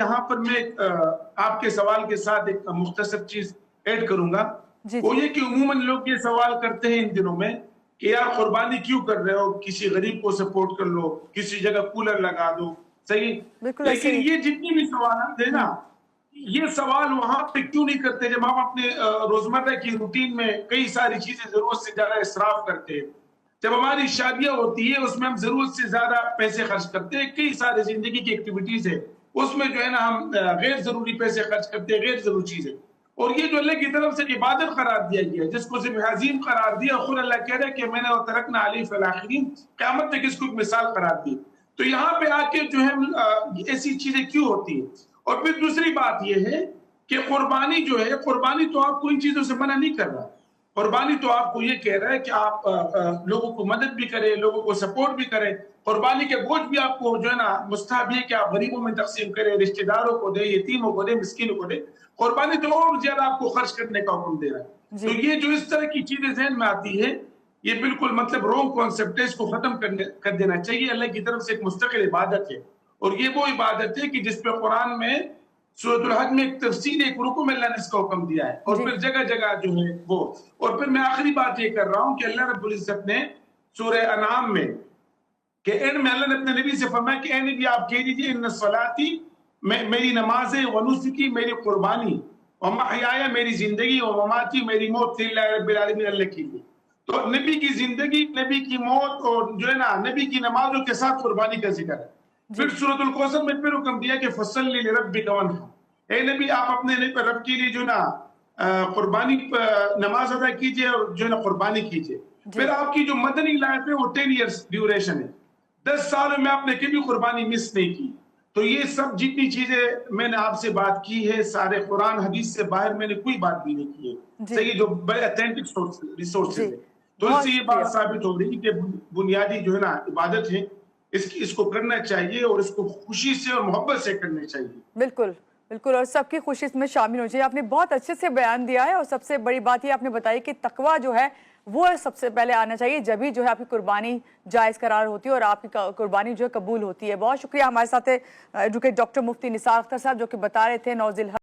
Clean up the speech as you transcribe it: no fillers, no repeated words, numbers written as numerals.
یہاں پر میں آپ کے سوال کے ساتھ ایک مختصر چیز ایڈ کروں گا، وہ یہ کہ عموماً لوگ یہ سوال کرتے ہیں ان دنوں میں کہ یار قربانی کیوں کر رہے ہو، کسی غریب کو سپورٹ کر لو، کسی جگہ کولر لگا دو، صحیح؟ لیکن یہ جتنی بھی سوالات ہیں نا، یہ سوال وہاں پہ کیوں نہیں کرتے جب ہم اپنے روزمرہ کی روٹین میں کئی ساری چیزیں ضرورت سے زیادہ اسراف کرتے ہیں، جب ہماری شادیاں ہوتی ہیں اس میں ہم ضرورت سے زیادہ پیسے خرچ کرتے ہیں، کئی سارے زندگی کی ایکٹیویٹیز ہیں اس میں جو ہے نا ہم غیر ضروری پیسے خرچ کرتے ہیں، غیر ضروری چیزیں، اور یہ جو اللہ کی طرف سے عبادت قرار دیا گیا ہے، جس کو ذبح عظیم قرار دیا، خود اللہ کہہ رہا ہے کہ میں نے وَتَرَكْنَا عَلَيْهِ فِي الْآخِرِينَ، قیامت تک اس کو ایک مثال قرار دی۔ تو یہاں پہ آ کے جو ہے ایسی چیزیں کیوں ہوتی ہیں؟ اور پھر دوسری بات یہ ہے کہ قربانی جو ہے، قربانی تو آپ کو ان چیزوں سے منع نہیں کر رہا، قربانی تو آپ کو یہ کہہ رہا ہے کہ آپ لوگوں کو مدد بھی کریں، لوگوں کو سپورٹ بھی کریں، قربانی کے گوشت بھی آپ کو جو ہے نا مستحب ہے کہ آپ غریبوں میں تقسیم کریں، رشتہ داروں کو دیں، یتیموں کو دیں، مسکینوں کو دیں، قربانی تو اور زیادہ آپ کو خرچ کرنے کا حکم دے رہا ہے۔ تو یہ جو اس طرح کی چیزیں ذہن میں آتی ہے، یہ بالکل مطلب رونگ کانسیپٹ ہے، اس کو ختم کر دینا چاہیے۔ اللہ کی طرف سے ایک مستقل عبادت ہے، اور یہ وہ عبادت ہے کہ جس پہ قرآن میں سورۃ الحج میں ایک تفصیل، ایک رکوع میں اللہ نے اس کا حکم دیا ہے، اور پھر جگہ جگہ جو ہے وہ، اور پھر میں آخری بات یہ کر رہا ہوں کہ اللہ رب العزت نے سورہ انعام میں کہ اینڈ میں اللہ نے اپنے نبی سے فرمایا کہ اے نبی آپ کہہ دیجئے ان صلاتی، میری نمازیں، ونسکی میری قربانی، ومحیایا میری زندگی، ومماتی میری موت، للہ رب العالمین، اللہ کی لیے۔ تو نبی کی زندگی، نبی کی موت، اور جو ہے نا نبی کی نمازوں کے ساتھ قربانی کا ذکر ہے۔ پھر سورۃ الکوثر میں پھر حکم دیا کہ فصلی لربک وانحر، اے نبی آپ اپنے رب کے لیے جو نا قربانی نماز ادا کیجئے اور جو ہے نا قربانی کیجئے۔ پھر آپ کی جو مدنی لائف ہے وہ 10 ایئرس ڈیوریشن ہے، 10 سالوں میں آپ نے کبھی قربانی مس نہیں کی۔ تو یہ سب جتنی چیزیں میں نے آپ سے بات کی ہے، سارے قرآن حدیث سے باہر میں نے کوئی بات بھی نہیں کی ہے، صحیح، جو بڑے اتھینٹک ریسورسز ہیں۔ تو اس سے یہ بات ثابت ہو رہی کہ بنیادی جو ہے نا عبادت ہے، اس کو کرنا چاہیے، اور اس کو خوشی سے اور محبت سے کرنا چاہیے۔ بالکل بالکل، اور سب کی خوشی اس میں شامل ہو جائے۔ آپ نے بہت اچھے سے بیان دیا ہے، اور سب سے بڑی بات یہ آپ نے بتائی کہ تقویٰ جو ہے وہ سب سے پہلے آنا چاہیے، جبھی جو ہے آپ کی قربانی جائز قرار ہوتی ہے اور آپ کی قربانی جو ہے قبول ہوتی ہے۔ بہت شکریہ، ہمارے ساتھ ایڈوکیٹ ڈاکٹر مفتی نثار اختر صاحب جو کہ بتا رہے تھے 9 ذی الحجہ